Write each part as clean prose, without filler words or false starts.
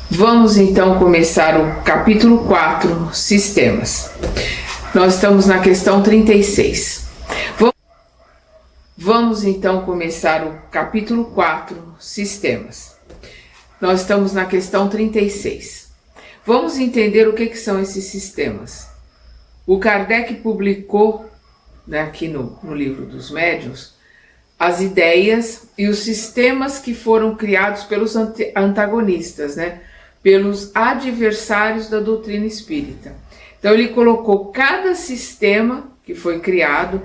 Vamos então começar o capítulo 4, Sistemas. Nós estamos na questão 36. Vamos então começar o capítulo 4, Sistemas. Nós estamos na questão 36. Vamos entender o que são esses sistemas. O Kardec publicou, aqui no Livro dos Médiuns, as ideias e os sistemas que foram criados pelos antagonistas, pelos adversários da doutrina espírita. Então ele colocou cada sistema que foi criado,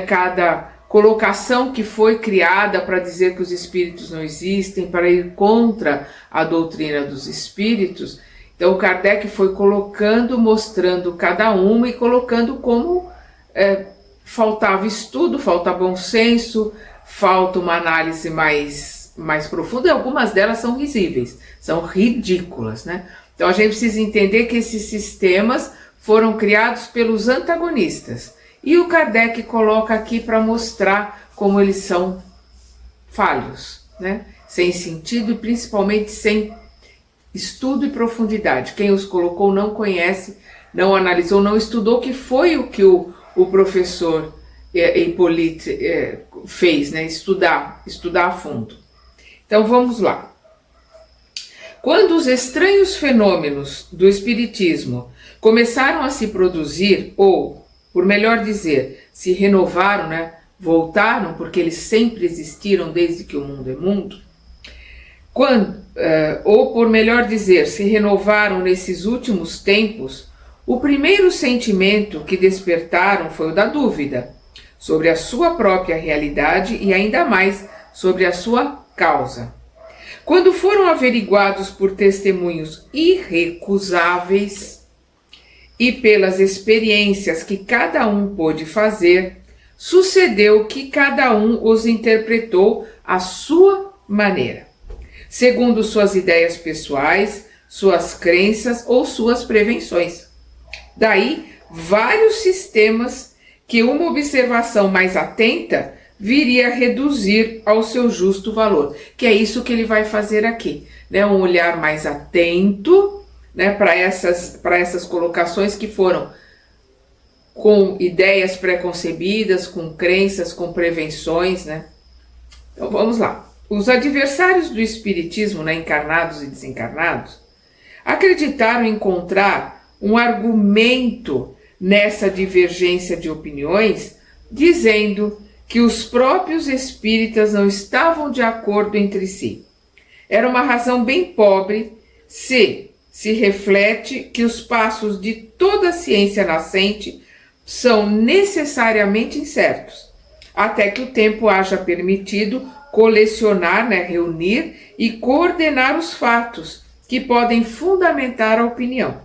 cada colocação que foi criada para dizer que os espíritos não existem, para ir contra a doutrina dos espíritos. Então o Kardec foi colocando, mostrando cada uma e colocando como faltava estudo, falta bom senso, falta uma análise mais profunda, e algumas delas são risíveis, são ridículas, Então a gente precisa entender que esses sistemas foram criados pelos antagonistas. E o Kardec coloca aqui para mostrar como eles são falhos, sem sentido e principalmente sem estudo e profundidade. Quem os colocou não conhece, não analisou, não estudou, que foi o que o professor Hippolyte fez, estudar a fundo. Então vamos lá. Quando os estranhos fenômenos do espiritismo começaram a se produzir, ou, por melhor dizer, se renovaram, voltaram, porque eles sempre existiram desde que o mundo é mundo, ou, por melhor dizer, se renovaram nesses últimos tempos, o primeiro sentimento que despertaram foi o da dúvida sobre a sua própria realidade e ainda mais sobre a sua causa. Quando foram averiguados por testemunhos irrecusáveis e pelas experiências que cada um pôde fazer, sucedeu que cada um os interpretou à sua maneira, segundo suas ideias pessoais, suas crenças ou suas prevenções. Daí, vários sistemas que uma observação mais atenta viria a reduzir ao seu justo valor, que é isso que ele vai fazer aqui, um olhar mais atento, para essas colocações que foram com ideias preconcebidas, com crenças, com prevenções, Então vamos lá. Os adversários do espiritismo, encarnados e desencarnados, acreditaram encontrar um argumento nessa divergência de opiniões, dizendo que os próprios espíritas não estavam de acordo entre si. Era uma razão bem pobre se reflete que os passos de toda a ciência nascente são necessariamente incertos, até que o tempo haja permitido colecionar, reunir e coordenar os fatos que podem fundamentar a opinião.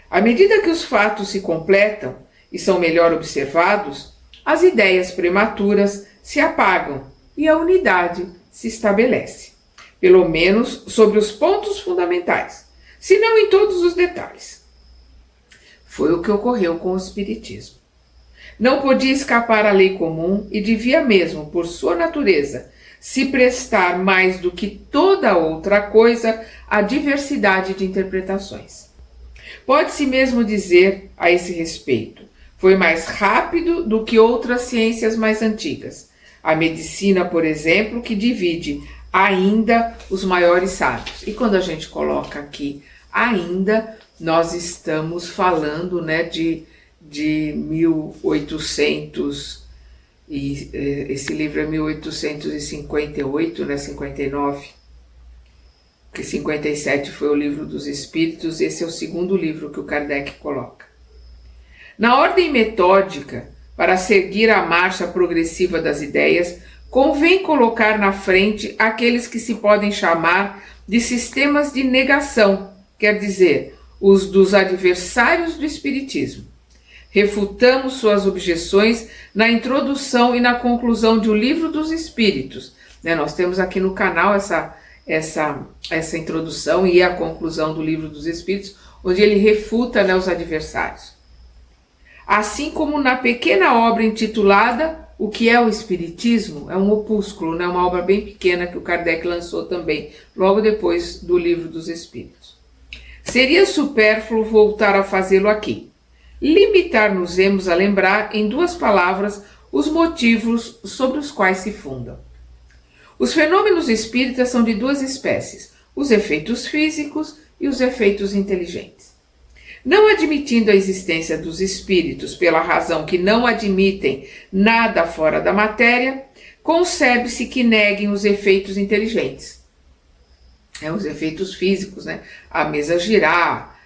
À medida que os fatos se completam e são melhor observados, as ideias prematuras se apagam e a unidade se estabelece, pelo menos sobre os pontos fundamentais, se não em todos os detalhes. Foi o que ocorreu com o espiritismo. Não podia escapar à lei comum e devia mesmo, por sua natureza, se prestar mais do que toda outra coisa à diversidade de interpretações. Pode-se mesmo dizer a esse respeito, foi mais rápido do que outras ciências mais antigas. A medicina, por exemplo, que divide ainda os maiores sábios. E quando a gente coloca aqui ainda, nós estamos falando de 1800, e esse livro é 1858, 59, porque 57 foi o Livro dos Espíritos, esse é o segundo livro que o Kardec coloca. Na ordem metódica, para seguir a marcha progressiva das ideias, convém colocar na frente aqueles que se podem chamar de sistemas de negação, quer dizer, os dos adversários do espiritismo. Refutamos suas objeções na introdução e na conclusão de O Livro dos Espíritos. Nós temos aqui no canal essa introdução e a conclusão do Livro dos Espíritos, onde ele refuta os adversários. Assim como na pequena obra intitulada O que é o Espiritismo, é um opúsculo, uma obra bem pequena que o Kardec lançou também, logo depois do Livro dos Espíritos. Seria supérfluo voltar a fazê-lo aqui. Limitar-nos-emos a lembrar em duas palavras os motivos sobre os quais se fundam. Os fenômenos espíritas são de duas espécies, os efeitos físicos e os efeitos inteligentes. Não admitindo a existência dos espíritos pela razão que não admitem nada fora da matéria, concebe-se que neguem os efeitos inteligentes. Os efeitos físicos, né? A mesa girar,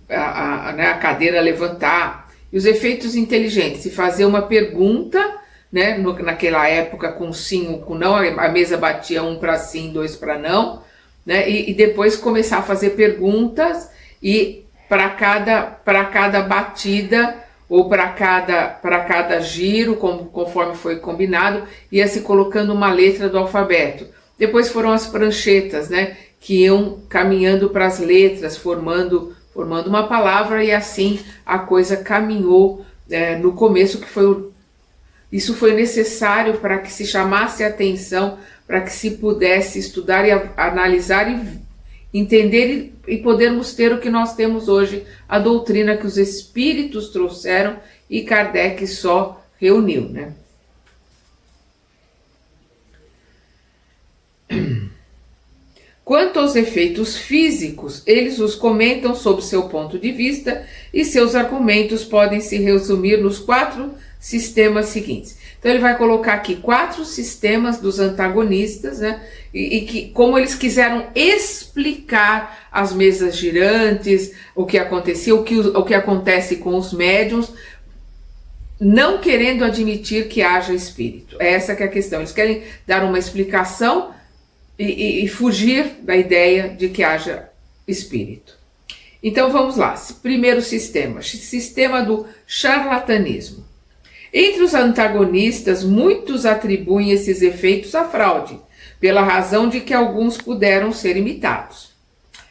a cadeira levantar. E os efeitos inteligentes, se fazer uma pergunta, né? Naquela época com sim ou com não, a mesa batia 1 para sim, 2 para não, né? E depois começar a fazer perguntas e para cada batida ou para cada giro, conforme foi combinado, ia se colocando uma letra do alfabeto. Depois foram as pranchetas, né, que iam caminhando para as letras, formando uma palavra, e assim a coisa caminhou no começo, isso foi necessário para que se chamasse a atenção, para que se pudesse estudar e analisar e entender e podermos ter o que nós temos hoje, a doutrina que os espíritos trouxeram e Kardec só reuniu, né? Quanto aos efeitos físicos, eles os comentam sob seu ponto de vista e seus argumentos podem se resumir nos 4 sistemas seguintes. Então ele vai colocar aqui 4 sistemas dos antagonistas, né? E que, como eles quiseram explicar as mesas girantes, o que acontecia, o que acontece com os médiuns, não querendo admitir que haja espírito. Essa que é a questão. Eles querem dar uma explicação e fugir da ideia de que haja espírito. Então vamos lá. Primeiro sistema do charlatanismo. Entre os antagonistas, muitos atribuem esses efeitos à fraude, pela razão de que alguns puderam ser imitados.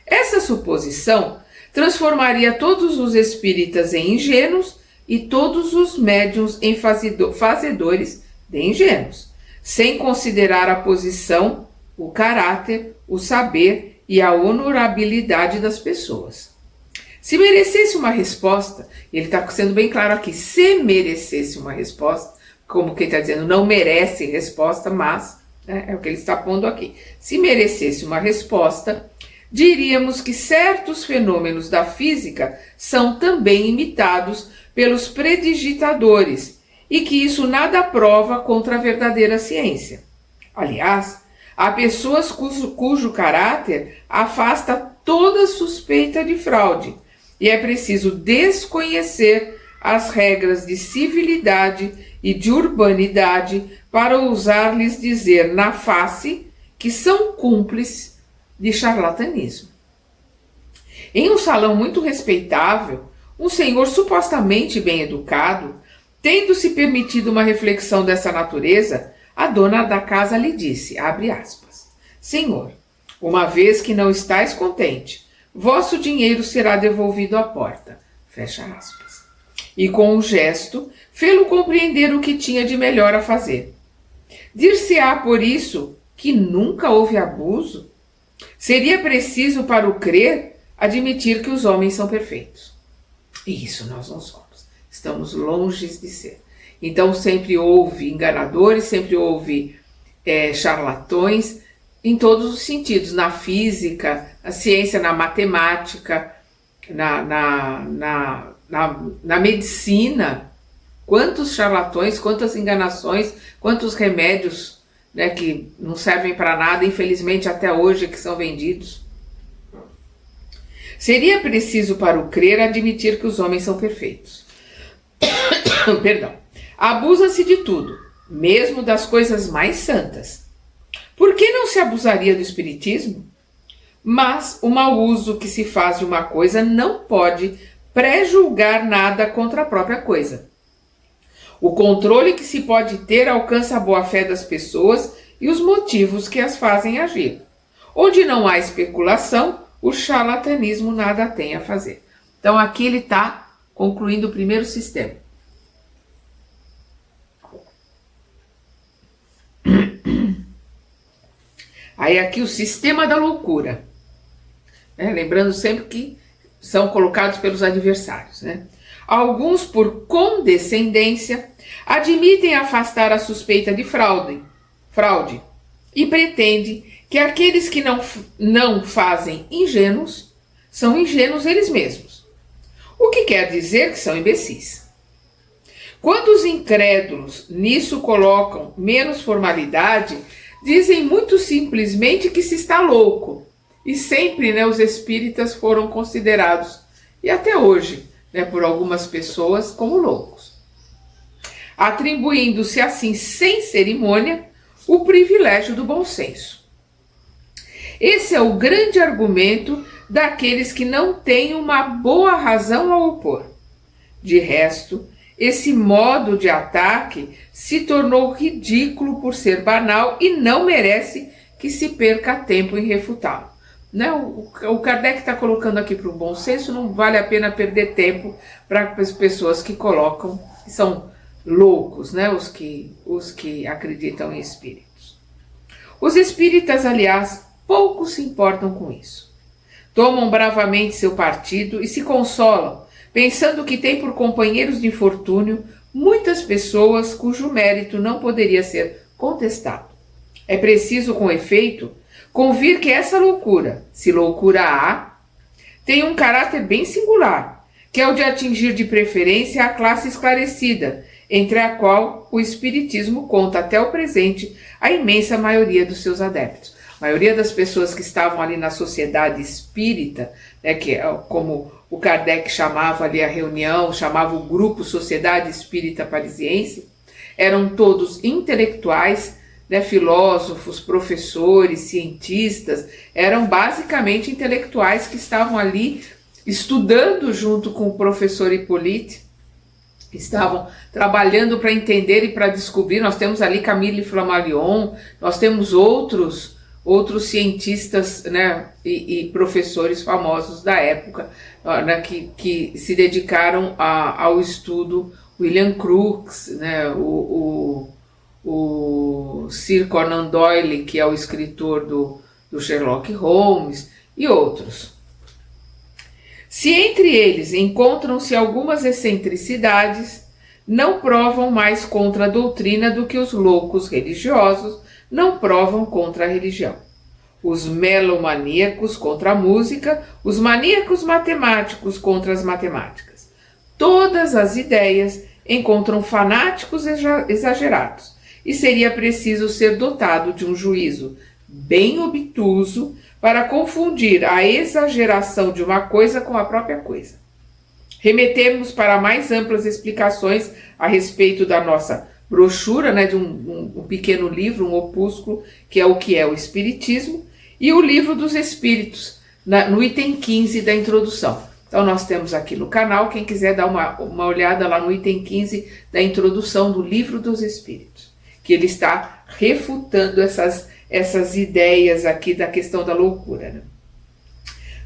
Essa suposição transformaria todos os espíritas em ingênuos e todos os médiuns em fazedores de ingênuos, sem considerar a posição, o caráter, o saber e a honorabilidade das pessoas. Se merecesse uma resposta, ele está sendo bem claro aqui, se merecesse uma resposta, como quem está dizendo, não merece resposta, mas é o que ele está pondo aqui. Se merecesse uma resposta, diríamos que certos fenômenos da física são também imitados pelos predigitadores e que isso nada prova contra a verdadeira ciência. Aliás, há pessoas cujo caráter afasta toda suspeita de fraude e é preciso desconhecer as regras de civilidade e de urbanidade para ousar-lhes dizer na face que são cúmplices de charlatanismo. Em um salão muito respeitável, um senhor supostamente bem educado, tendo-se permitido uma reflexão dessa natureza, a dona da casa lhe disse, abre aspas, Senhor, uma vez que não estáis contente, vosso dinheiro será devolvido à porta, fecha aspas. E com um gesto, fê-lo compreender o que tinha de melhor a fazer. Dir-se-á por isso que nunca houve abuso? Seria preciso para o crer admitir que os homens são perfeitos. E isso nós não somos. Estamos longe de ser. Então sempre houve enganadores, sempre houve charlatões em todos os sentidos, na física, na ciência, na matemática, na medicina. Quantos charlatões, quantas enganações, quantos remédios, né, que não servem para nada, infelizmente até hoje, que são vendidos. Seria preciso para o crer admitir que os homens são perfeitos. Perdão. Abusa-se de tudo, mesmo das coisas mais santas. Por que não se abusaria do espiritismo? Mas o mau uso que se faz de uma coisa não pode pré-julgar nada contra a própria coisa. O controle que se pode ter alcança a boa-fé das pessoas e os motivos que as fazem agir. Onde não há especulação, o charlatanismo nada tem a fazer. Então aqui ele está concluindo o primeiro sistema. Aí aqui o sistema da loucura. Lembrando sempre que são colocados pelos adversários, né? Alguns, por condescendência, admitem afastar a suspeita de fraude e pretendem que aqueles que não fazem ingênuos são ingênuos eles mesmos, o que quer dizer que são imbecis. Quando os incrédulos nisso colocam menos formalidade, dizem muito simplesmente que se está louco. E sempre, né, os espíritas foram considerados, e até hoje, né, por algumas pessoas, como loucos, atribuindo-se assim, sem cerimônia, o privilégio do bom senso. Esse é o grande argumento daqueles que não têm uma boa razão a opor. De resto, esse modo de ataque se tornou ridículo por ser banal e não merece que se perca tempo em refutá-lo. Né? O Kardec está colocando aqui para o bom senso, não vale a pena perder tempo para as pessoas que colocam, que são loucos, né? os que acreditam em espíritos. Os espíritas, aliás, pouco se importam com isso. Tomam bravamente seu partido e se consolam, pensando que tem por companheiros de infortúnio muitas pessoas cujo mérito não poderia ser contestado. É preciso, com efeito, convir que essa loucura, se loucura há, tem um caráter bem singular, que é o de atingir de preferência a classe esclarecida, entre a qual o Espiritismo conta até o presente a imensa maioria dos seus adeptos. A maioria das pessoas que estavam ali na sociedade espírita, né, que é como o Kardec chamava ali a reunião, chamava o grupo Sociedade Espírita Parisiense, eram todos intelectuais, né, filósofos, professores, cientistas, eram basicamente intelectuais que estavam ali estudando junto com o professor Hippolyte, estavam trabalhando para entender e para descobrir. Nós temos ali Camille Flammarion, nós temos outros cientistas, né, e professores famosos da época, né, que se dedicaram ao estudo. William Crookes, né, o Sir Conan Doyle, que é o escritor do Sherlock Holmes, e outros. Se entre eles encontram-se algumas excentricidades, não provam mais contra a doutrina do que os loucos religiosos não provam contra a religião. Os melomaníacos contra a música, os maníacos matemáticos contra as matemáticas. Todas as ideias encontram fanáticos exagerados, e seria preciso ser dotado de um juízo bem obtuso para confundir a exageração de uma coisa com a própria coisa. Remetemos para mais amplas explicações a respeito da nossa brochura, né, de um pequeno livro, um opúsculo, que é o Espiritismo, e o Livro dos Espíritos, no item 15 da introdução. Então nós temos aqui no canal, quem quiser dar uma olhada lá no item 15 da introdução do Livro dos Espíritos, que ele está refutando essas ideias aqui da questão da loucura, né?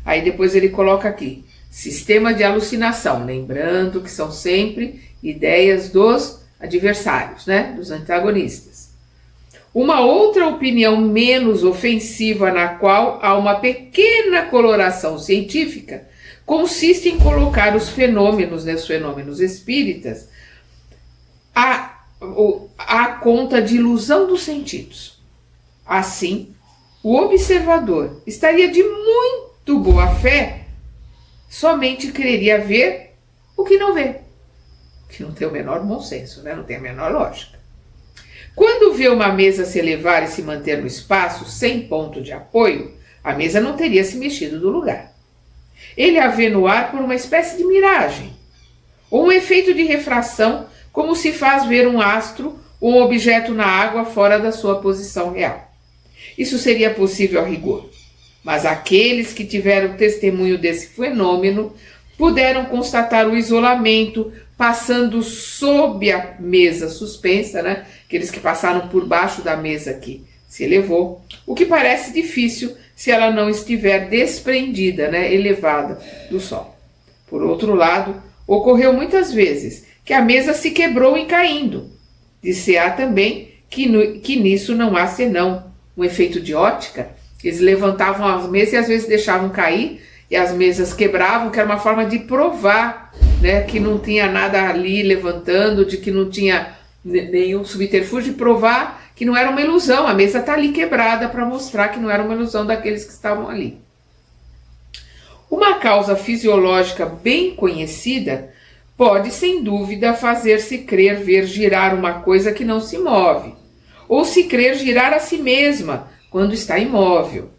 Aí depois ele coloca aqui, sistema de alucinação, lembrando que são sempre ideias dos adversários, né? Dos antagonistas. Uma outra opinião menos ofensiva, na qual há uma pequena coloração científica, consiste em colocar os fenômenos, né, os fenômenos espíritas, à conta de ilusão dos sentidos. Assim, o observador estaria de muito boa fé, somente quereria ver o que não vê, que não tem o menor bom senso, né? Não tem a menor lógica. Quando vê uma mesa se elevar e se manter no espaço sem ponto de apoio, a mesa não teria se mexido do lugar. Ele a vê no ar por uma espécie de miragem, ou um efeito de refração, como se faz ver um astro ou um objeto na água fora da sua posição real. Isso seria possível a rigor, mas aqueles que tiveram testemunho desse fenômeno puderam constatar o isolamento passando sob a mesa suspensa, né? Aqueles que passaram por baixo da mesa que se elevou, o que parece difícil se ela não estiver desprendida, né? Elevada do sol. Por outro lado, ocorreu muitas vezes que a mesa se quebrou em caindo. Disse-á também que nisso não há senão um efeito de ótica. Eles levantavam as mesas e às vezes deixavam cair, e as mesas quebravam, que era uma forma de provar, né, que não tinha nada ali levantando, de que não tinha nenhum subterfúgio, de provar que não era uma ilusão. A mesa está ali quebrada para mostrar que não era uma ilusão daqueles que estavam ali. Uma causa fisiológica bem conhecida pode, sem dúvida, fazer-se crer ver girar uma coisa que não se move, ou se crer girar a si mesma quando está imóvel.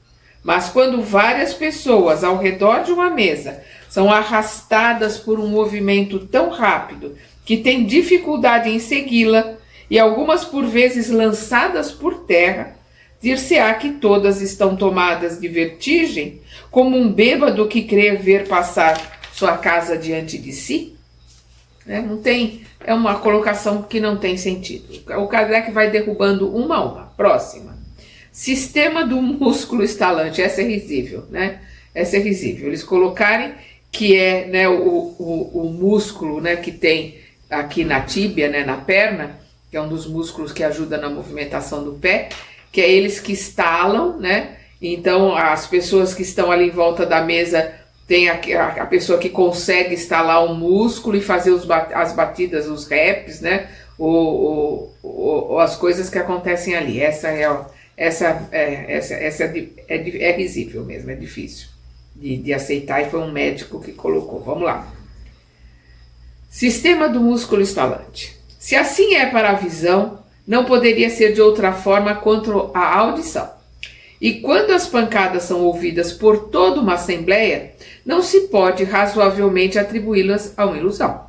Mas quando várias pessoas ao redor de uma mesa são arrastadas por um movimento tão rápido que têm dificuldade em segui-la, e algumas por vezes lançadas por terra, dir-se-á que todas estão tomadas de vertigem, como um bêbado que crê ver passar sua casa diante de si? Não tem, é uma colocação que não tem sentido. O Kardec vai derrubando uma a uma. Próxima. Sistema do músculo estalante. Essa é risível, né? Essa é risível. Eles colocarem que é, né, o músculo, né, que tem aqui na tíbia, né, na perna, que é um dos músculos que ajuda na movimentação do pé, que é eles que estalam, né? Então as pessoas que estão ali em volta da mesa tem a pessoa que consegue estalar o músculo e fazer as batidas, os raps, né? Ou as coisas que acontecem ali. Essa é risível mesmo, é difícil de aceitar, e foi um médico que colocou. Vamos lá. Sistema do músculo estalante. Se assim é para a visão, não poderia ser de outra forma quanto à audição. E quando as pancadas são ouvidas por toda uma assembleia, não se pode razoavelmente atribuí-las a uma ilusão.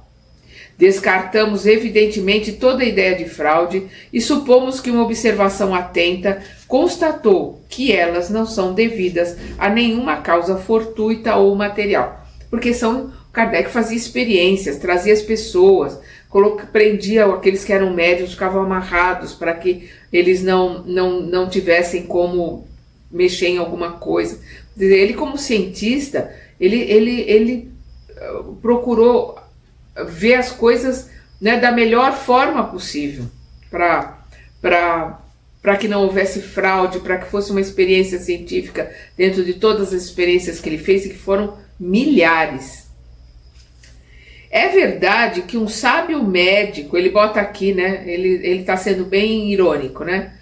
Descartamos evidentemente toda ideia de fraude e supomos que uma observação atenta constatou que elas não são devidas a nenhuma causa fortuita ou material, porque Kardec fazia experiências, trazia as pessoas, prendia aqueles que eram médiuns, ficavam amarrados para que eles não tivessem como mexer em alguma coisa. Ele, como cientista, ele procurou ver as coisas, né, da melhor forma possível, para que não houvesse fraude, para que fosse uma experiência científica dentro de todas as experiências que ele fez, e que foram milhares. É verdade que um sábio médico, ele bota aqui, né, ele está sendo bem irônico, né?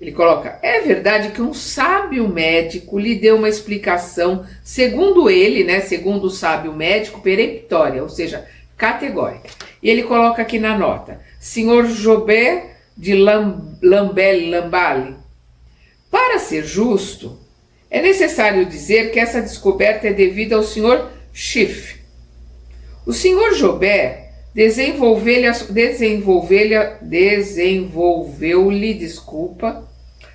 Ele coloca: é verdade que um sábio médico lhe deu uma explicação, segundo ele, né, segundo o sábio médico, peremptória, ou seja, categórica. E ele coloca aqui na nota: Sr. Jobert de Lamballe. Para ser justo, é necessário dizer que essa descoberta é devida ao Sr. Schiff. O Sr. Jobert desenvolveu-lhe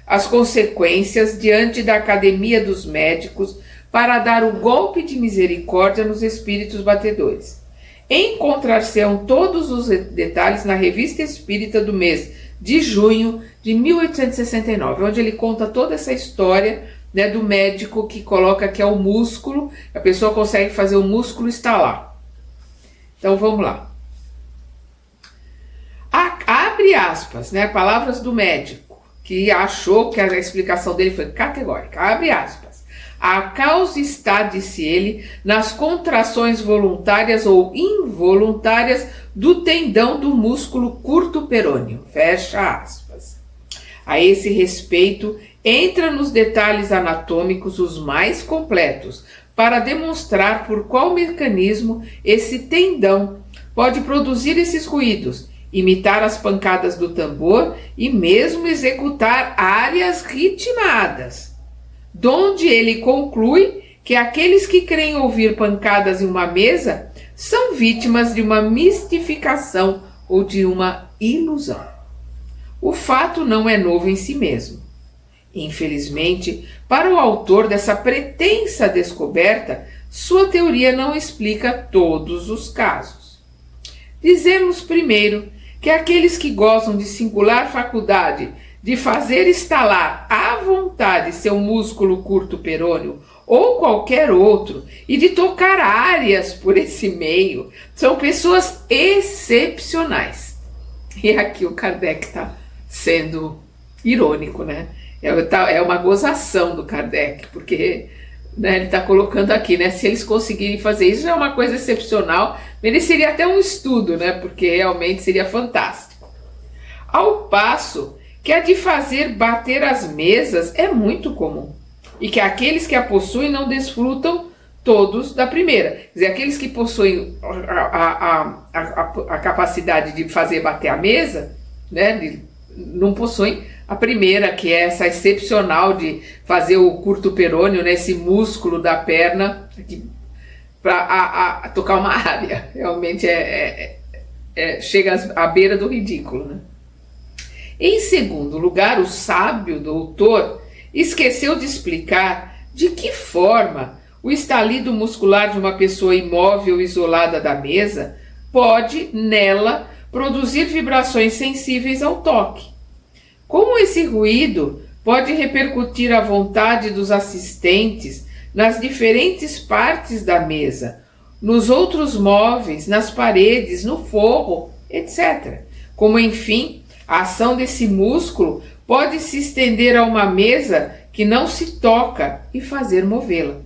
as consequências diante da Academia dos Médicos para dar o golpe de misericórdia nos espíritos batedores. Encontrar-se-ão todos os detalhes na Revista Espírita do mês de junho de 1869, onde ele conta toda essa história, né, do médico que coloca que é o músculo, a pessoa consegue fazer o músculo estalar. Então vamos lá. Abre aspas, né, palavras do médico, que achou que a explicação dele foi categórica. Abre aspas. A causa está, disse ele, nas contrações voluntárias ou involuntárias do tendão do músculo curto perôneo. Fecha aspas. A esse respeito, entra nos detalhes anatômicos os mais completos, para demonstrar por qual mecanismo esse tendão pode produzir esses ruídos, imitar as pancadas do tambor e mesmo executar áreas ritmadas, donde ele conclui que aqueles que creem ouvir pancadas em uma mesa são vítimas de uma mistificação ou de uma ilusão. O fato não é novo em si mesmo. Infelizmente, para o autor dessa pretensa descoberta, sua teoria não explica todos os casos. Dizemos primeiro que aqueles que gozam de singular faculdade de fazer estalar à vontade seu músculo curto perôneo ou qualquer outro e de tocar áreas por esse meio são pessoas excepcionais. E aqui o Kardec está sendo irônico, né? É uma gozação do Kardec, porque né, ele está colocando aqui, né? Se eles conseguirem fazer isso, é uma coisa excepcional, mereceria até um estudo, né? Porque realmente seria fantástico. Ao passo que a de fazer bater as mesas é muito comum, e que aqueles que a possuem não desfrutam todos da primeira. Quer dizer, aqueles que possuem a capacidade de fazer bater a mesa, né, não possuem a primeira, que é essa excepcional de fazer o curto perônio, né, esse músculo da perna para tocar uma área. Realmente chega à beira do ridículo, né? Em segundo lugar, o sábio doutor esqueceu de explicar de que forma o estalido muscular de uma pessoa imóvel isolada da mesa pode, nela, produzir vibrações sensíveis ao toque. Como esse ruído pode repercutir a vontade dos assistentes nas diferentes partes da mesa, nos outros móveis, nas paredes, no forro, etc. Como, enfim, a ação desse músculo pode se estender a uma mesa que não se toca e fazer movê-la.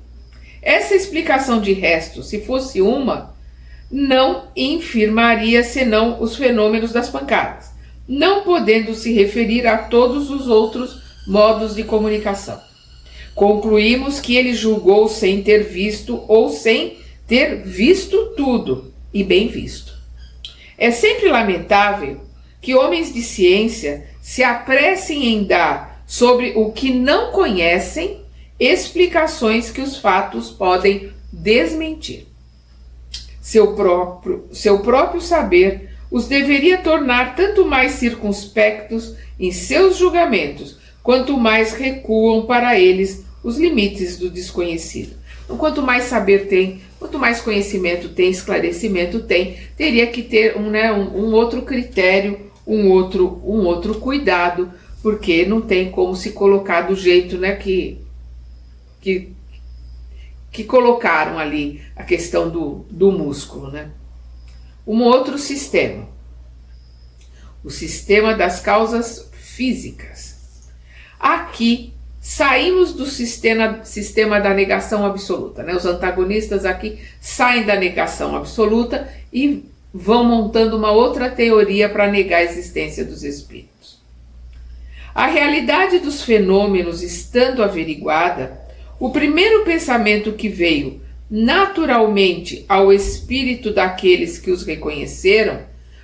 Essa explicação de resto, se fosse uma, não infirmaria senão os fenômenos das pancadas, não podendo se referir a todos os outros modos de comunicação. Concluímos que ele julgou sem ter visto ou sem ter visto tudo, e bem visto. É sempre lamentável que homens de ciência se apressem em dar sobre o que não conhecem explicações que os fatos podem desmentir. Seu próprio saber os deveria tornar tanto mais circunspectos em seus julgamentos, quanto mais recuam para eles os limites do desconhecido. Então, quanto mais saber tem, quanto mais conhecimento tem, esclarecimento tem, teria que ter um outro critério, um outro cuidado, porque não tem como se colocar do jeito, né, que colocaram ali a questão do músculo, né? Um outro sistema, o sistema das causas físicas. Aqui saímos do sistema da negação absoluta, né? Os antagonistas aqui saem da negação absoluta e vão montando uma outra teoria para negar a existência dos espíritos. A realidade dos fenômenos estando averiguada, o primeiro pensamento que veio naturalmente ao espírito daqueles que os reconheceram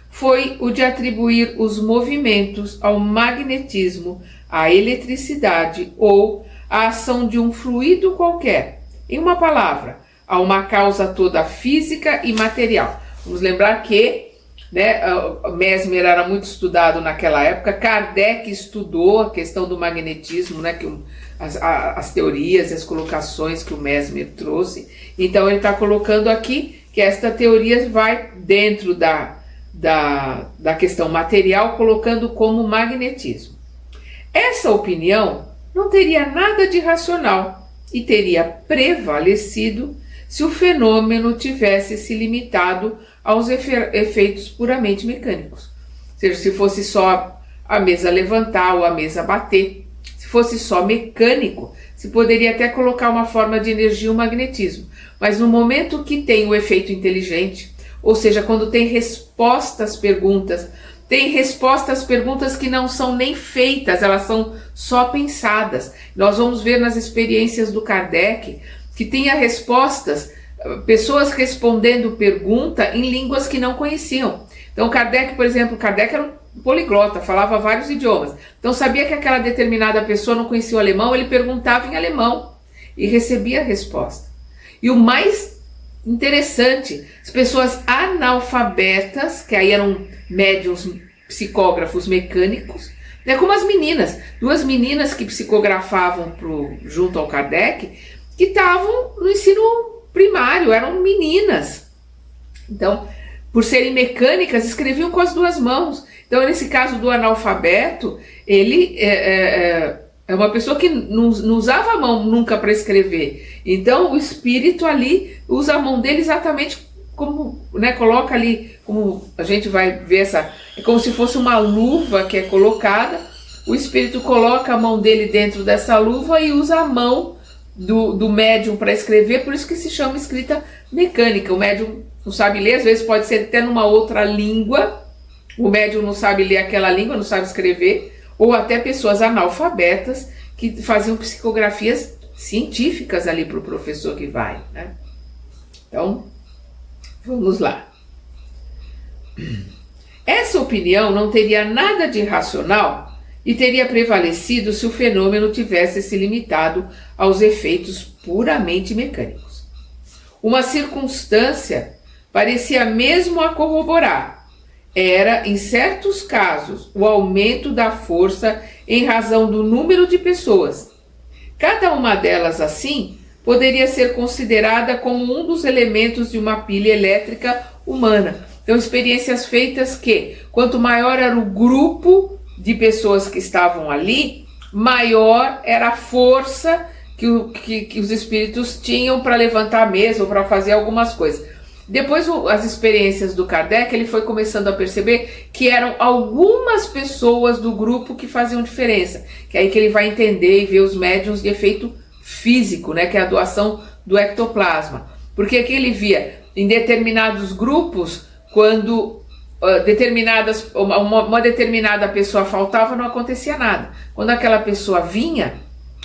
foi o de atribuir os movimentos ao magnetismo, à eletricidade ou à ação de um fluido qualquer. Em uma palavra, a uma causa toda física e material. Vamos lembrar que, né, Mesmer era muito estudado naquela época, Kardec estudou a questão do magnetismo, né, as teorias e as colocações que o Mesmer trouxe. Então ele está colocando aqui que esta teoria vai dentro da questão material, colocando como magnetismo. Essa opinião não teria nada de racional e teria prevalecido se o fenômeno tivesse se limitado aos efeitos puramente mecânicos. Ou seja, se fosse só a mesa levantar ou a mesa bater, se fosse só mecânico, se poderia até colocar uma forma de energia, um magnetismo. Mas no momento que tem o efeito inteligente, ou seja, quando tem resposta às perguntas, tem resposta às perguntas que não são nem feitas, elas são só pensadas. Nós vamos ver nas experiências do Kardec que tinha respostas, pessoas respondendo pergunta em línguas que não conheciam. Então Kardec, por exemplo, Kardec era um poliglota, falava vários idiomas. Então sabia que aquela determinada pessoa não conhecia o alemão, ele perguntava em alemão e recebia a resposta. E o mais interessante, as pessoas analfabetas, que aí eram médiuns psicógrafos mecânicos, né, como as meninas, duas meninas que psicografavam junto ao Kardec, que estavam no ensino primário, eram meninas. Então, por serem mecânicas, escreviam com as duas mãos. Então, nesse caso do analfabeto, ele é uma pessoa que não usava a mão nunca para escrever. Então, o espírito ali usa a mão dele exatamente como, né, coloca ali, como a gente vai ver é como se fosse uma luva que é colocada. O espírito coloca a mão dele dentro dessa luva e usa a mão do médium para escrever, por isso que se chama escrita mecânica. O médium não sabe ler, às vezes pode ser até numa outra língua, o médium não sabe ler aquela língua, não sabe escrever, ou até pessoas analfabetas que faziam psicografias científicas ali para o professor que vai, né? Então, vamos lá. Essa opinião não teria nada de racional e teria prevalecido se o fenômeno tivesse se limitado aos efeitos puramente mecânicos. Uma circunstância parecia mesmo a corroborar. Era, em certos casos, o aumento da força em razão do número de pessoas. Cada uma delas, assim, poderia ser considerada como um dos elementos de uma pilha elétrica humana. Então, experiências feitas que, quanto maior era o grupo de pessoas que estavam ali, maior era a força que os espíritos tinham para levantar a mesa ou para fazer algumas coisas. Depois, as experiências do Kardec, ele foi começando a perceber que eram algumas pessoas do grupo que faziam diferença. Que é aí que ele vai entender e ver os médiuns de efeito físico, né, que é a doação do ectoplasma. Porque aqui ele via em determinados grupos, quando uma determinada pessoa faltava, não acontecia nada. Quando aquela pessoa vinha,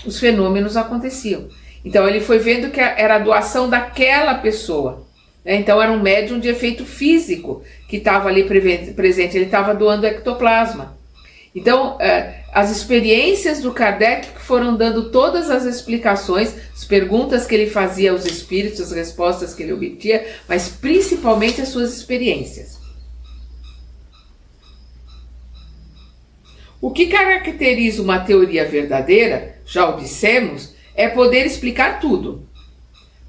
os fenômenos aconteciam. Então ele foi vendo que era a doação daquela pessoa. Então era um médium de efeito físico que estava ali presente, ele estava doando ectoplasma. Então as experiências do Kardec foram dando todas as explicações, as perguntas que ele fazia aos espíritos, as respostas que ele obtinha, mas principalmente as suas experiências. O que caracteriza uma teoria verdadeira, já o dissemos, é poder explicar tudo.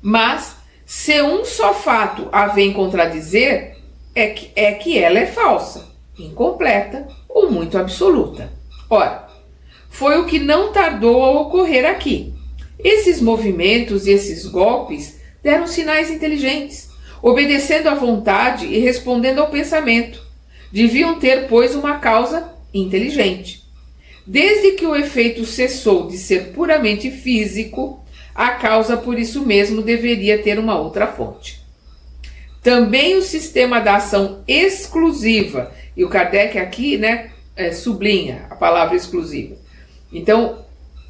Mas se um só fato a vem contradizer, é que ela é falsa, incompleta ou muito absoluta. Ora, foi o que não tardou a ocorrer aqui. Esses movimentos e esses golpes deram sinais inteligentes, obedecendo à vontade e respondendo ao pensamento. Deviam ter, pois, uma causa inteligente. Desde que o efeito cessou de ser puramente físico, a causa por isso mesmo deveria ter uma outra fonte. Também o sistema da ação exclusiva, e o Kardec aqui, né, sublinha a palavra exclusiva. Então,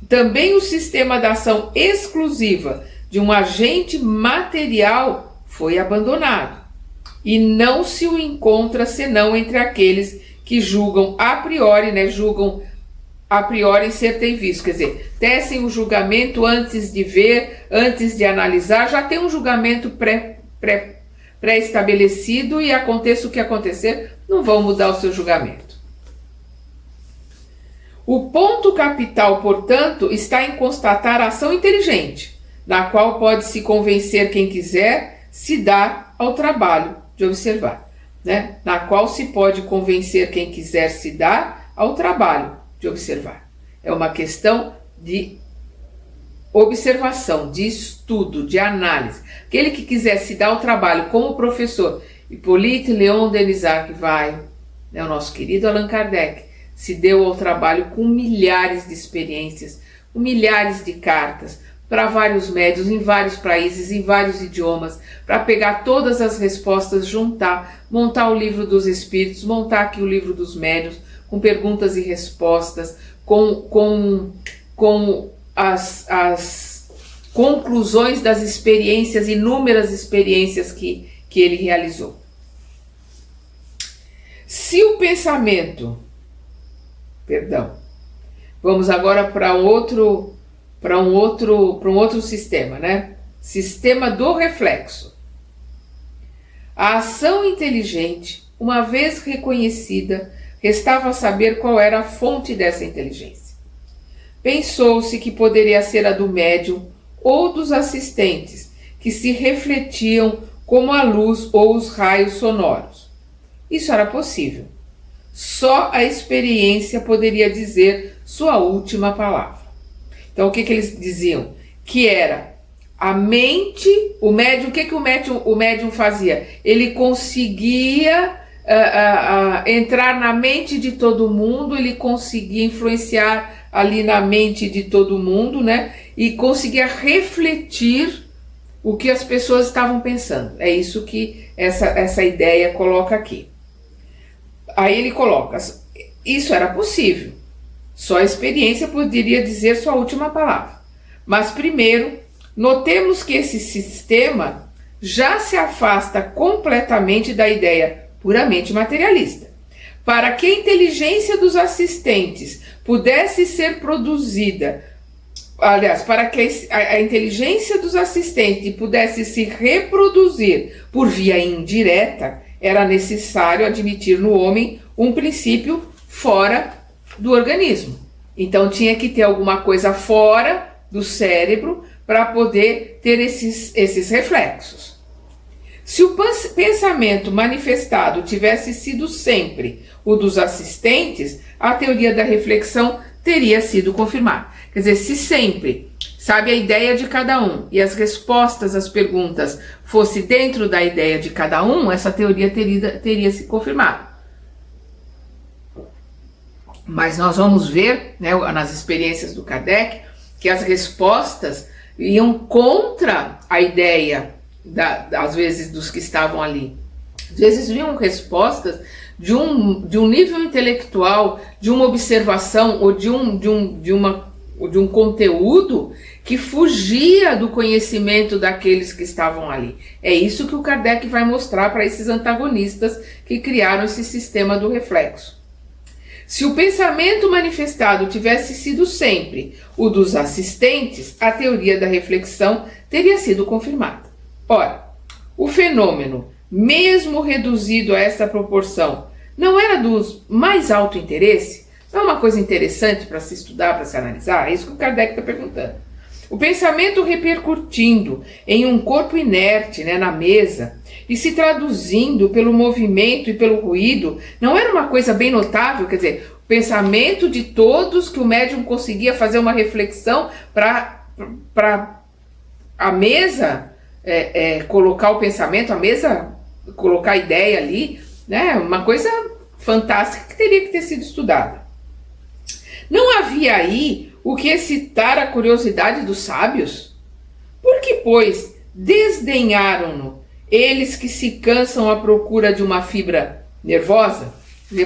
também o sistema da ação exclusiva de um agente material foi abandonado, e não se o encontra senão entre aqueles que julgam a priori, né, ser tem visto, quer dizer, tecem o julgamento antes de ver, antes de analisar, já tem um julgamento pré-estabelecido e aconteça o que acontecer, não vão mudar o seu julgamento. O ponto capital, portanto, está em constatar a ação inteligente, na qual pode-se convencer quem quiser se dar ao trabalho de observar, né? Na qual se pode convencer quem quiser se dar ao trabalho de observar. É uma questão de observação, de estudo, de análise. Aquele que quiser se dar o trabalho, como o professor Hippolyte Léon Denis Arquivaio, né, o nosso querido Allan Kardec, se deu ao trabalho com milhares de experiências, com milhares de cartas, para vários médiuns, em vários países, em vários idiomas, para pegar todas as respostas, juntar, montar o livro dos espíritos, montar aqui o livro dos médiuns, com perguntas e respostas, com as conclusões das experiências, inúmeras experiências que ele realizou. Se o pensamento, vamos agora para um outro sistema, né? Sistema do reflexo. A ação inteligente, uma vez reconhecida, restava saber qual era a fonte dessa inteligência. Pensou-se que poderia ser a do médium ou dos assistentes, que se refletiam como a luz ou os raios sonoros. Isso era possível. Só a experiência poderia dizer sua última palavra. Então, o que eles diziam? Que era a mente, o médium, o que o médium fazia? Ele conseguia entrar na mente de todo mundo, ele conseguia influenciar ali na mente de todo mundo, né? E conseguia refletir o que as pessoas estavam pensando. É isso que essa ideia coloca aqui. Aí ele coloca, isso era possível. Só a experiência poderia dizer sua última palavra. Mas primeiro, notemos que esse sistema já se afasta completamente da ideia puramente materialista. Para que a inteligência dos assistentes pudesse ser produzida, aliás, para que a inteligência dos assistentes pudesse se reproduzir por via indireta, era necessário admitir no homem um princípio fora do organismo. Então tinha que ter alguma coisa fora do cérebro para poder ter esses reflexos. Se o pensamento manifestado tivesse sido sempre o dos assistentes, a teoria da reflexão teria sido confirmada. Quer dizer, se sempre, sabe, a ideia de cada um e as respostas às perguntas fosse dentro da ideia de cada um, essa teoria teria se confirmado. Mas nós vamos ver, né, nas experiências do Kardec, que as respostas iam contra a ideia, às vezes, dos que estavam ali. Às vezes vinham respostas de um nível intelectual, de uma observação ou de um conteúdo que fugia do conhecimento daqueles que estavam ali. É isso que o Kardec vai mostrar para esses antagonistas que criaram esse sistema do reflexo. Se o pensamento manifestado tivesse sido sempre o dos assistentes, a teoria da reflexão teria sido confirmada. Ora, o fenômeno, mesmo reduzido a esta proporção, não era dos mais alto interesse? Não é uma coisa interessante para se estudar, para se analisar? É isso que o Kardec está perguntando. O pensamento repercutindo em um corpo inerte, né, na mesa, e se traduzindo pelo movimento e pelo ruído, não era uma coisa bem notável? Quer dizer, o pensamento de todos, que o médium conseguia fazer uma reflexão para a mesa colocar o pensamento, a mesa colocar a ideia ali, né? Uma coisa fantástica que teria que ter sido estudada. Não havia aí o que excitar a curiosidade dos sábios? Por que, pois, desdenharam-no eles que se cansam à procura de uma fibra nervosa?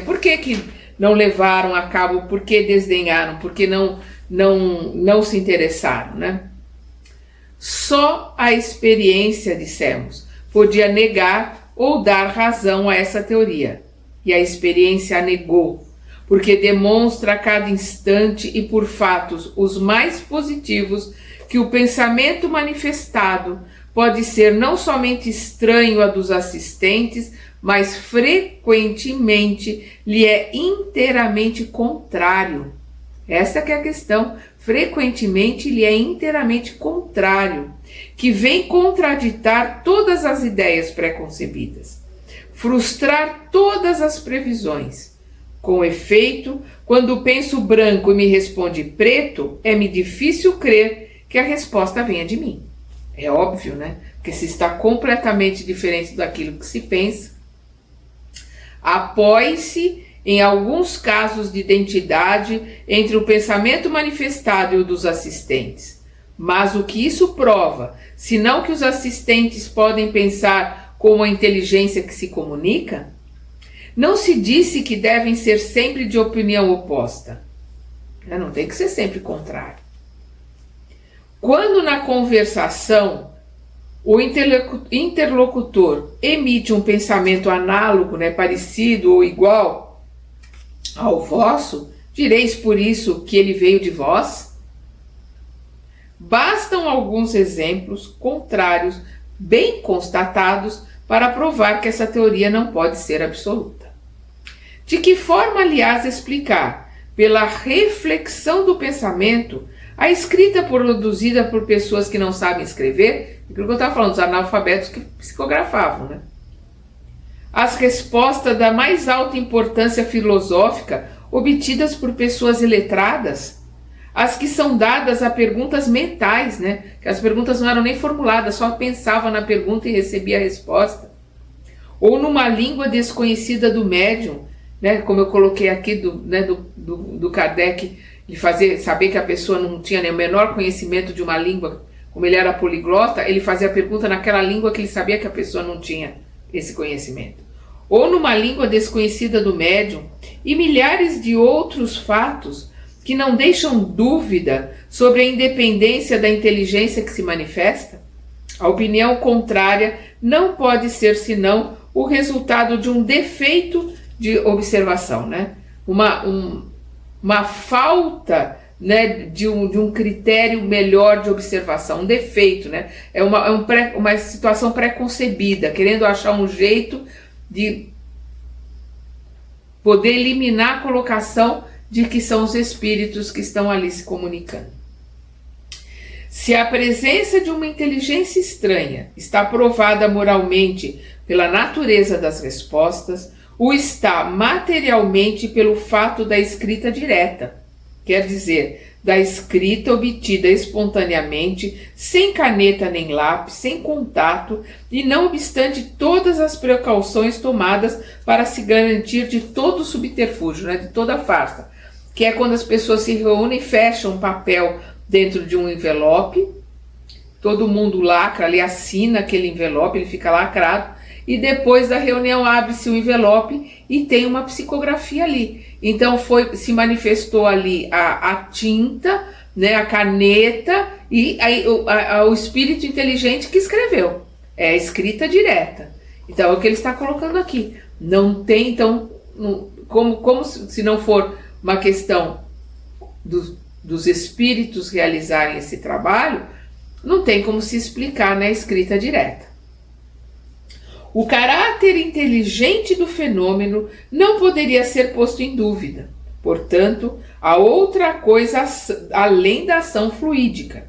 Por que não levaram a cabo? Por que desdenharam? Por que não se interessaram, né? Só a experiência, dissemos, podia negar ou dar razão a essa teoria. E a experiência a negou, porque demonstra a cada instante e por fatos os mais positivos que o pensamento manifestado pode ser não somente estranho a dos assistentes, mas frequentemente lhe é inteiramente contrário. Essa que é a questão. Frequentemente lhe é inteiramente contrário, que vem contraditar todas as ideias preconcebidas, frustrar todas as previsões. Com efeito, quando penso branco e me responde preto, é-me difícil crer que a resposta venha de mim. É óbvio, né? Porque se está completamente diferente daquilo que se pensa, apoie-se em alguns casos de identidade entre o pensamento manifestado e o dos assistentes. Mas o que isso prova, senão que os assistentes podem pensar como a inteligência que se comunica? Não se disse que devem ser sempre de opinião oposta. Não tem que ser sempre contrário. Quando na conversação o interlocutor emite um pensamento análogo, né, parecido ou igual ao vosso, direis por isso que ele veio de vós? Bastam alguns exemplos contrários, bem constatados, para provar que essa teoria não pode ser absoluta. De que forma, aliás, explicar, pela reflexão do pensamento, a escrita produzida por pessoas que não sabem escrever? Aquilo que eu estava falando, os analfabetos que psicografavam, né? As respostas da mais alta importância filosófica obtidas por pessoas iletradas, as que são dadas a perguntas mentais, né? Que as perguntas não eram nem formuladas, só pensava na pergunta e recebia a resposta. Ou numa língua desconhecida do médium, né? Como eu coloquei aqui do Kardec, saber que a pessoa não tinha nem o menor conhecimento de uma língua, como ele era poliglota, ele fazia a pergunta naquela língua que ele sabia que a pessoa não tinha esse conhecimento. Ou numa língua desconhecida do médium, e milhares de outros fatos que não deixam dúvida sobre a independência da inteligência que se manifesta. A opinião contrária não pode ser senão o resultado de um defeito de observação, né? Uma falta, né, de um critério melhor de observação, um defeito, né? É uma situação pré-concebida, querendo achar um jeito de poder eliminar a colocação de que são os espíritos que estão ali se comunicando. Se a presença de uma inteligência estranha está provada moralmente pela natureza das respostas, o está materialmente pelo fato da escrita direta, quer dizer, da escrita obtida espontaneamente, sem caneta nem lápis, sem contato, e não obstante todas as precauções tomadas para se garantir de todo o subterfúgio, né, de toda a farsa, que é quando as pessoas se reúnem e fecham um papel dentro de um envelope, todo mundo lacra ali, assina aquele envelope, ele fica lacrado, e depois da reunião abre-se o envelope e tem uma psicografia ali. Então se manifestou ali a tinta, né, a caneta e o espírito inteligente que escreveu. É a escrita direta. Então é o que ele está colocando aqui. Não tem, então, como se não for uma questão dos espíritos realizarem esse trabalho, não tem como se explicar na escrita direta. O caráter inteligente do fenômeno não poderia ser posto em dúvida. Portanto, há outra coisa além da ação fluídica.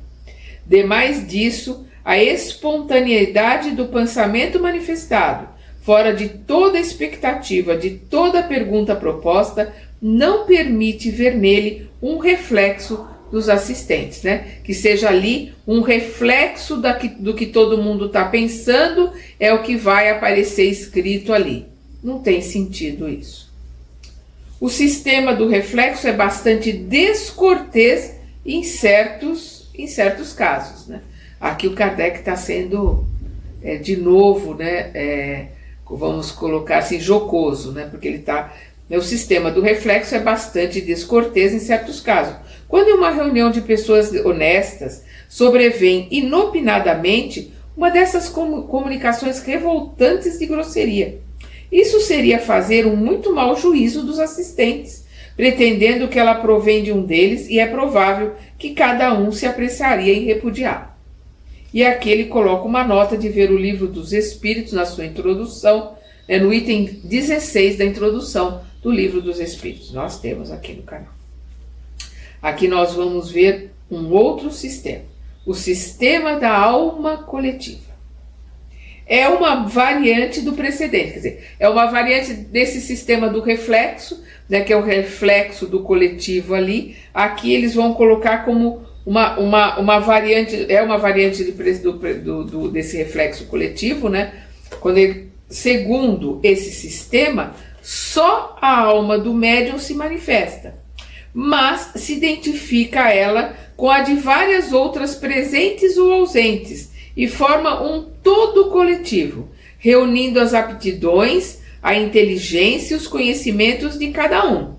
Demais disso, a espontaneidade do pensamento manifestado, fora de toda expectativa, de toda pergunta proposta, não permite ver nele um reflexo dos assistentes, né? Que seja ali um reflexo do que todo mundo está pensando, é o que vai aparecer escrito ali. Não tem sentido isso. O sistema do reflexo é bastante descortês em certos casos, né? Aqui o Kardec está sendo, de novo, né? Vamos colocar assim, jocoso, né? Porque ele está... O sistema do reflexo é bastante descortês em certos casos. Quando em uma reunião de pessoas honestas sobrevém inopinadamente uma dessas comunicações revoltantes de grosseria, isso seria fazer um muito mau juízo dos assistentes, pretendendo que ela provém de um deles, e é provável que cada um se apressaria em repudiá-la. E aqui ele coloca uma nota de ver o Livro dos Espíritos na sua introdução, no item 16 da introdução do Livro dos Espíritos. Nós temos aqui no canal. Aqui nós vamos ver um outro sistema, o sistema da alma coletiva. É uma variante do precedente, quer dizer, é uma variante desse sistema do reflexo, né, que é o reflexo do coletivo ali. Aqui eles vão colocar como uma variante, desse reflexo coletivo, né? Segundo esse sistema, só a alma do médium se manifesta, mas se identifica ela com a de várias outras presentes ou ausentes e forma um todo coletivo, reunindo as aptidões, a inteligência e os conhecimentos de cada um.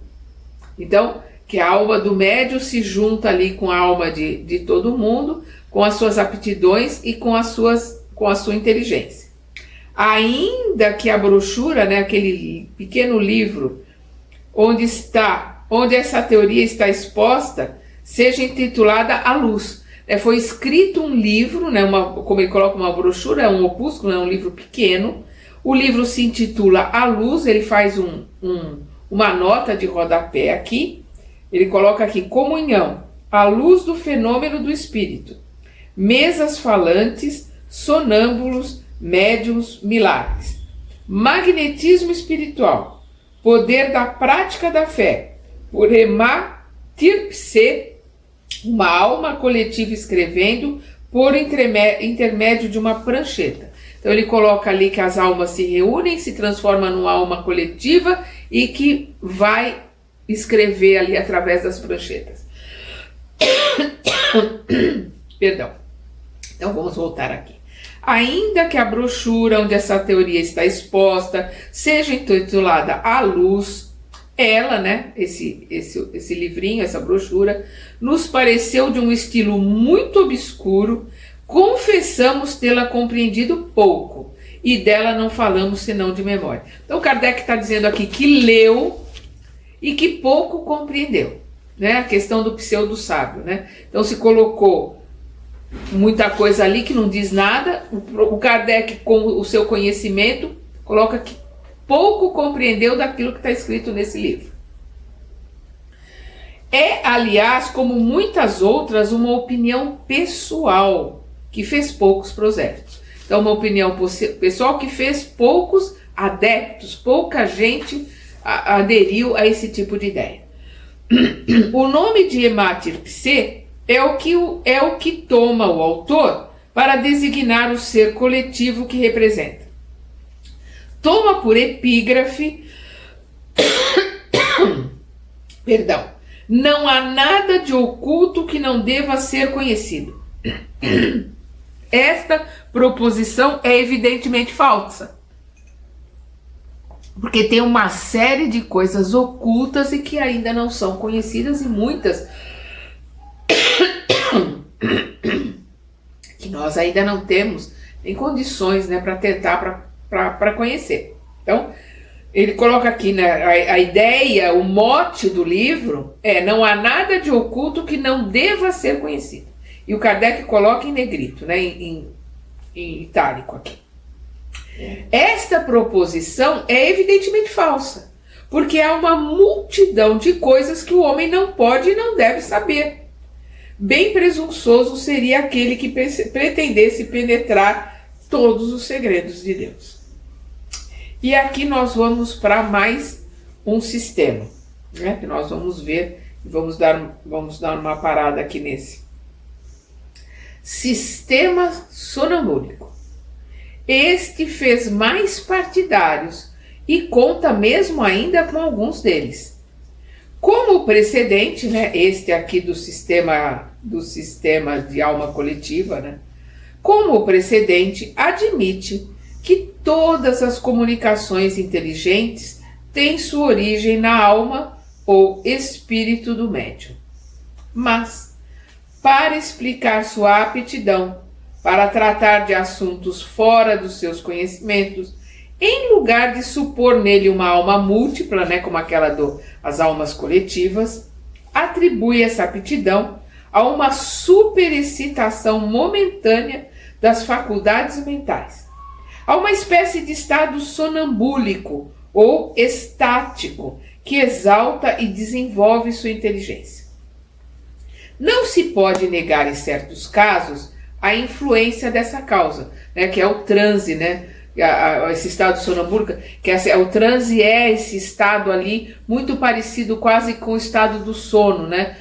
Então, que a alma do médium se junta ali com a alma de todo mundo, com as suas aptidões e com a sua inteligência. Ainda que a brochura, né, aquele pequeno livro onde essa teoria está exposta, seja intitulada A Luz. Foi escrito um livro, né, como ele coloca uma brochura, é um opúsculo, é um livro pequeno. O livro se intitula A Luz, ele faz uma nota de rodapé aqui. Ele coloca aqui: comunhão, a luz do fenômeno do espírito, mesas falantes, sonâmbulos, médiuns, milagres, magnetismo espiritual, poder da prática da fé, por ematirpse, uma alma coletiva escrevendo por intermédio de uma prancheta. Então ele coloca ali que as almas se reúnem, se transformam numa alma coletiva e que vai escrever ali através das pranchetas. Perdão. Então vamos voltar aqui. Ainda que a brochura onde essa teoria está exposta seja intitulada A Luz, ela, né, esse livrinho, essa brochura, nos pareceu de um estilo muito obscuro, confessamos tê-la compreendido pouco, e dela não falamos senão de memória. Então Kardec está dizendo aqui que leu e que pouco compreendeu, né, a questão do pseudo-sábio, né? Então se colocou muita coisa ali que não diz nada, o Kardec, com o seu conhecimento, coloca que pouco compreendeu daquilo que está escrito nesse livro. É, aliás, como muitas outras, uma opinião pessoal que fez poucos prosélitos. Então, uma opinião pessoal que fez poucos adeptos, pouca gente aderiu a esse tipo de ideia. O nome de Emater Pse é o que toma o autor para designar o ser coletivo que representa. Toma por epígrafe, perdão, não há nada de oculto que não deva ser conhecido. Esta proposição é evidentemente falsa, porque tem uma série de coisas ocultas e que ainda não são conhecidas, e muitas que nós ainda não temos nem condições, né, para tentar para conhecer. Então, ele coloca aqui, né, a ideia, o mote do livro é: não há nada de oculto que não deva ser conhecido. E o Kardec coloca em negrito, né, em itálico aqui. Esta proposição é evidentemente falsa, porque há uma multidão de coisas que o homem não pode e não deve saber. Bem presunçoso seria aquele que pretendesse penetrar todos os segredos de Deus. E aqui nós vamos para mais um sistema, né, que nós vamos ver e vamos dar uma parada aqui nesse. Sistema sonambúlico. Este fez mais partidários e conta mesmo ainda com alguns deles. Como o precedente, né, este aqui do sistema de alma coletiva, né, como o precedente admite que todas as comunicações inteligentes têm sua origem na alma ou espírito do médium. Mas, para explicar sua aptidão para tratar de assuntos fora dos seus conhecimentos, em lugar de supor nele uma alma múltipla, né, como aquela das almas coletivas, atribui essa aptidão a uma superexcitação momentânea das faculdades mentais, a uma espécie de estado sonambúlico ou estático que exalta e desenvolve sua inteligência. Não se pode negar em certos casos a influência dessa causa, né, que é o transe, né, esse estado sonambúlico, que o transe é esse estado ali muito parecido quase com o estado do sono, né?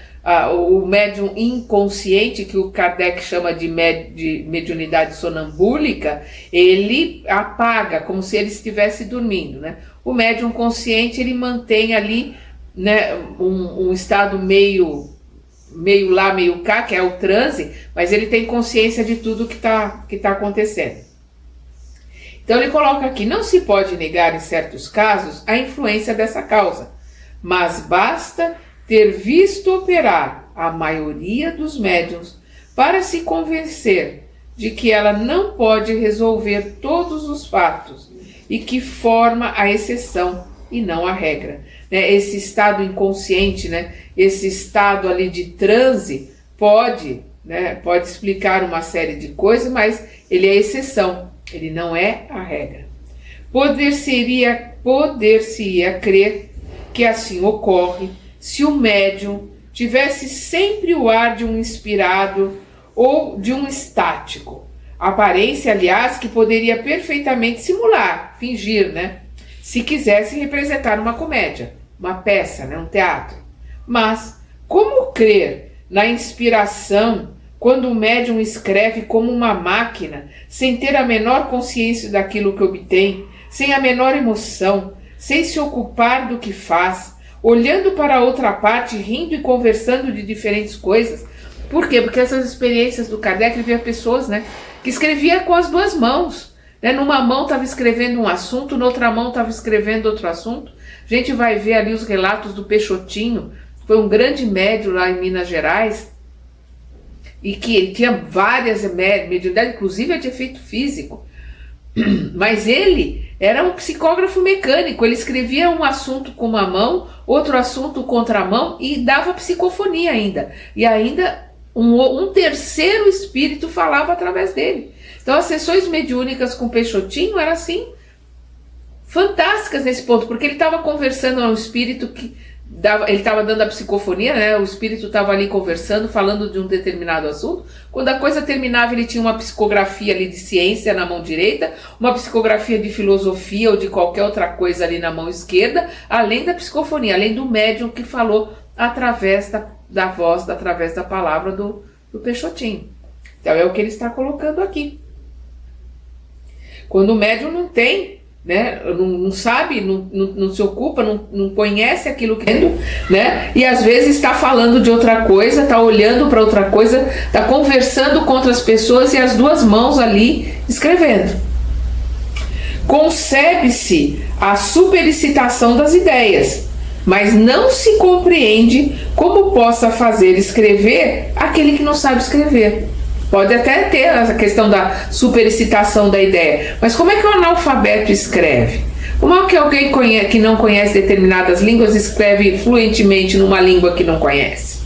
O médium inconsciente, que o Kardec chama de mediunidade sonambúlica, ele apaga como se ele estivesse dormindo, né? O médium consciente, ele mantém ali, né, um estado meio lá, meio cá, que é o transe, mas ele tem consciência de tudo que tá acontecendo. Então ele coloca aqui: não se pode negar em certos casos a influência dessa causa, mas basta ter visto operar a maioria dos médiuns para se convencer de que ela não pode resolver todos os fatos e que forma a exceção e não a regra. Esse estado inconsciente, né, esse estado ali de transe pode explicar uma série de coisas, mas ele é exceção, ele não é a regra. Poder-se-ia crer que assim ocorre se o médium tivesse sempre o ar de um inspirado ou de um estático, aparência, aliás, que poderia perfeitamente simular, fingir, né, se quisesse representar uma comédia, uma peça, né, um teatro. Mas como crer na inspiração quando o médium escreve como uma máquina, sem ter a menor consciência daquilo que obtém, sem a menor emoção, sem se ocupar do que faz, olhando para a outra parte, rindo e conversando de diferentes coisas, Por quê? Porque essas experiências do Kardec, ele via pessoas, né, que escrevia com as duas mãos. Né? Numa mão estava escrevendo um assunto, na outra mão estava escrevendo outro assunto. A gente vai ver ali os relatos do Peixotinho, foi um grande médium lá em Minas Gerais, e que ele tinha várias mediunidades, inclusive de efeito físico. Mas ele era um psicógrafo mecânico, ele escrevia um assunto com uma mão, outro assunto com outra mão e dava psicofonia ainda. E ainda um terceiro espírito falava através dele. Então as sessões mediúnicas com Peixotinho eram assim, fantásticas nesse ponto, porque ele estava conversando com um espírito que ele estava dando a psicofonia, né? O espírito estava ali conversando, falando de um determinado assunto. Quando a coisa terminava, ele tinha uma psicografia ali de ciência na mão direita, uma psicografia de filosofia ou de qualquer outra coisa ali na mão esquerda, além da psicofonia, além do médium que falou através da voz, através da palavra do Peixotinho. Então é o que ele está colocando aqui. Quando o médium não tem, né, não sabe, não se ocupa, não conhece aquilo que é, né, e às vezes está falando de outra coisa, está olhando para outra coisa, está conversando com outras pessoas e as duas mãos ali escrevendo. Concebe-se a superexcitação das ideias, mas não se compreende como possa fazer escrever aquele que não sabe escrever. Pode até ter essa questão da superexcitação da ideia, mas como é que o analfabeto escreve? Como é que alguém que não conhece determinadas línguas escreve fluentemente numa língua que não conhece?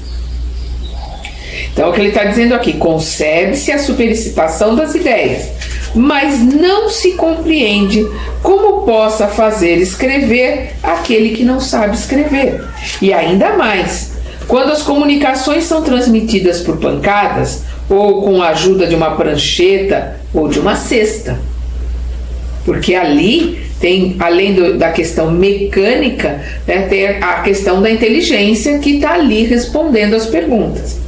Então o que ele está dizendo aqui, concebe-se a superexcitação das ideias, mas não se compreende como possa fazer escrever aquele que não sabe escrever. E ainda mais, quando as comunicações são transmitidas por pancadas, ou com a ajuda de uma prancheta ou de uma cesta. Porque ali tem, além da questão mecânica, né, tem a questão da inteligência que está ali respondendo as perguntas.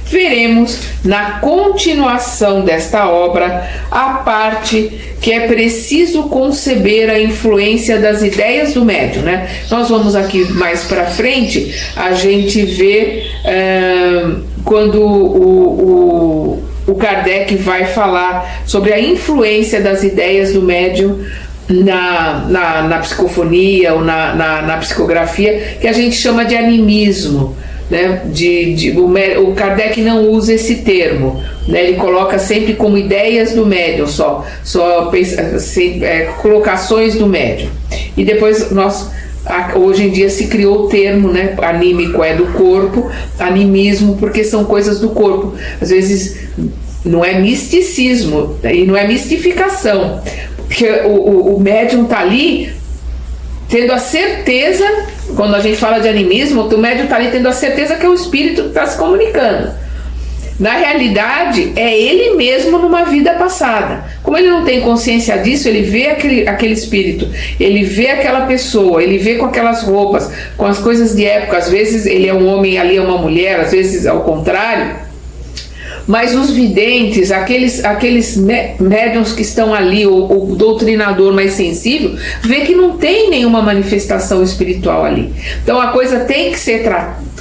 Veremos na continuação desta obra a parte que é preciso conceber a influência das ideias do médium, né? Nós vamos aqui mais para frente, a gente vê quando o Kardec vai falar sobre a influência das ideias do médium na psicofonia ou na psicografia, que a gente chama de animismo. Né, o Kardec não usa esse termo, né, ele coloca sempre como ideias do médium, colocações do médium. E depois hoje em dia se criou o termo, né, anímico é do corpo, animismo porque são coisas do corpo. Às vezes não é misticismo e não é mistificação, porque o médium está ali tendo a certeza, quando a gente fala de animismo, o médium está ali tendo a certeza que é o espírito que está se comunicando. Na realidade, é ele mesmo numa vida passada. Como ele não tem consciência disso, ele vê aquele espírito, ele vê aquela pessoa, ele vê com aquelas roupas, com as coisas de época. Às vezes ele é um homem, ali é uma mulher, às vezes ao contrário. Mas os videntes, aqueles médiuns que estão ali, o doutrinador mais sensível, vê que não tem nenhuma manifestação espiritual ali. Então a coisa tem que ser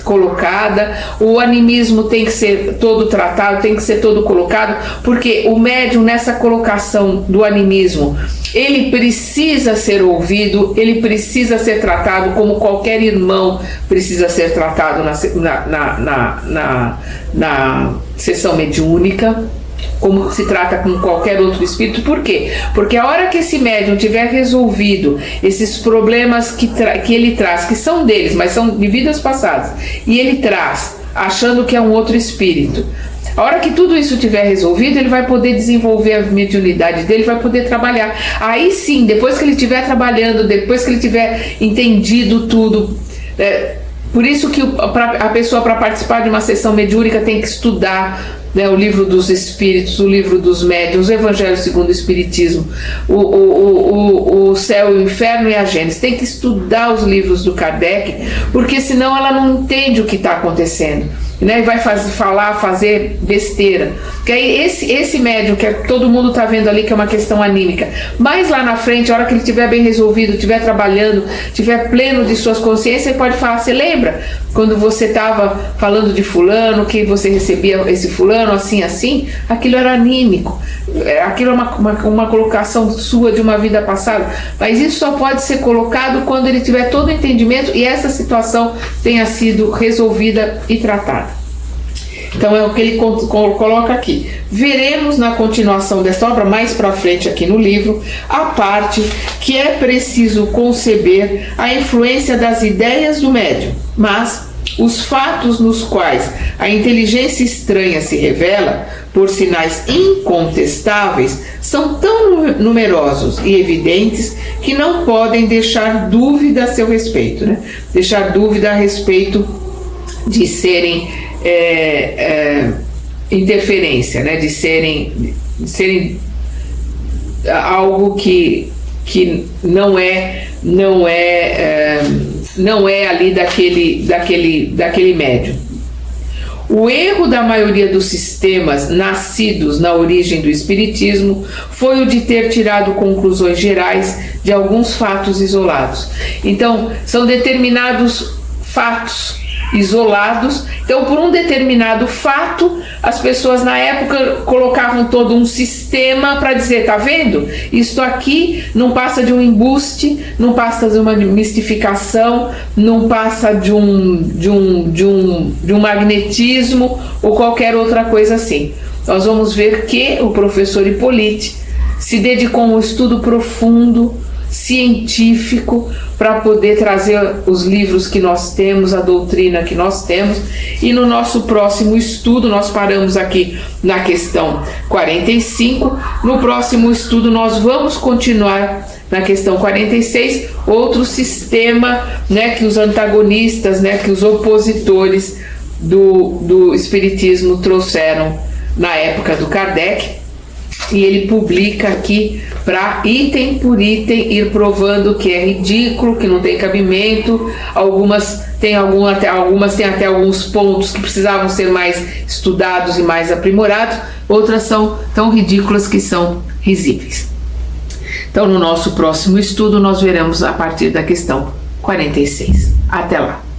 colocada, o animismo tem que ser todo tratado, tem que ser todo colocado, porque o médium, nessa colocação do animismo, ele precisa ser ouvido, ele precisa ser tratado como qualquer irmão precisa ser tratado na sessão mediúnica, como se trata com qualquer outro espírito. Por quê? Porque a hora que esse médium tiver resolvido esses problemas que ele traz, que são deles, mas são de vidas passadas, e ele traz, achando que é um outro espírito, a hora que tudo isso tiver resolvido, ele vai poder desenvolver a mediunidade dele, vai poder trabalhar. Aí sim, depois que ele estiver trabalhando, depois que ele tiver entendido tudo, por isso que a pessoa, para participar de uma sessão mediúnica, tem que estudar, né, o livro dos espíritos, o livro dos médiuns, o Evangelho segundo o Espiritismo, o Céu, o Inferno e a Gênesis. Tem que estudar os livros do Kardec, porque senão ela não entende o que está acontecendo. né, e vai fazer besteira. Porque aí esse médium que todo mundo está vendo ali que é uma questão anímica, mais lá na frente, a hora que ele estiver bem resolvido, estiver trabalhando, estiver pleno de suas consciências, ele pode falar: você lembra quando você estava falando de fulano, que você recebia esse fulano assim, assim? Aquilo era anímico, aquilo é uma colocação sua de uma vida passada, mas isso só pode ser colocado quando ele tiver todo o entendimento e essa situação tenha sido resolvida e tratada. Então é o que ele coloca aqui. Veremos na continuação desta obra, mais para frente aqui no livro, a parte que é preciso conceber a influência das ideias do médium, mas os fatos nos quais a inteligência estranha se revela, por sinais incontestáveis, são tão numerosos e evidentes que não podem deixar dúvida a seu respeito, né? Deixar dúvida a respeito de serem interferência, né? de serem algo que não é ali daquele médium. O erro da maioria dos sistemas nascidos na origem do espiritismo foi o de ter tirado conclusões gerais de alguns fatos isolados. Então, são determinados fatos isolados. Então, por um determinado fato, as pessoas na época colocavam todo um sistema para dizer: tá vendo? Isto aqui não passa de um embuste, não passa de uma mistificação, não passa de um magnetismo ou qualquer outra coisa assim. Nós vamos ver que o professor Hippolyte se dedicou a um estudo profundo, científico, para poder trazer os livros que nós temos, a doutrina que nós temos. E no nosso próximo estudo, nós paramos aqui na questão 45, no próximo estudo nós vamos continuar na questão 46, outro sistema, né, que os antagonistas, né, que os opositores do espiritismo trouxeram na época do Kardec. E ele publica aqui para item por item ir provando que é ridículo, que não tem cabimento. Algumas têm até alguns pontos que precisavam ser mais estudados e mais aprimorados, outras são tão ridículas que são risíveis. Então, no nosso próximo estudo, nós veremos a partir da questão 46. Até lá!